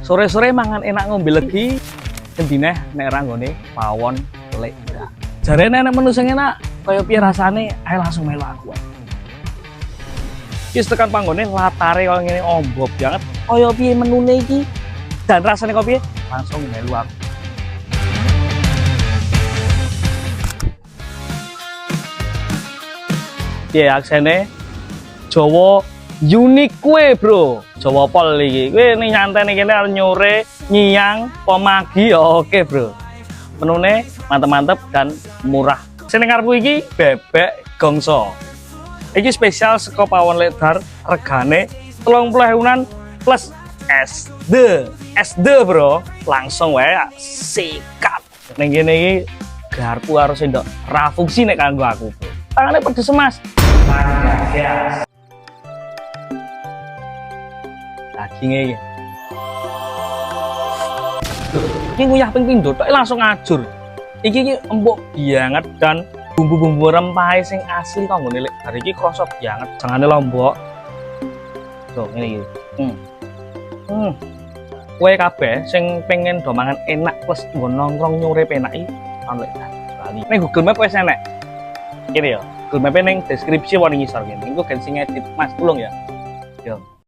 Sore-sore mangan enak ngombe legi. Endi neh nek ra nggone pawon lek. Jarene nek menu sing enak kaya piye rasane, ayo langsung melu aku. Wis tekan panggone latare kaya ngene ombo banget. Kaya piye menune iki dan rasane kaya piye? Langsung melu aku. Piye aksene Jawa unik kue bro, Jawa pol iki. Kowe ning nyantai ning kene arep nyore, nyiyang, pomagi oke bro. Menune mantep-mantep dan murah. Sing ning ngarepku iki bebek gongso. Iki spesial saka pawon ledar, regane 30.000-an plus SD bro. Langsung wae sikat. Ning kene iki garpu harus ndok ra fungsi nek kanggo aku bro. Tangane pedes emas. Gas. Dagingnya iki. Iki nguyah ping pindho tok langsung ngajur. Iki empuk banget dan bumbu-bumbu rempah sing asli kanggo nilai. Hari iki krasa banget. Jangane lombok. Tuh ngene iki. Kowe kabeh sing pengen do mangan enak plus nggo nongkrong nyure penak iki ono lek Bali. Ning Google Map wis enek. Kene ya. Google Map ning deskripsi warning ngisor kene. Engko gen sing edit Mas tulung ya. Yo.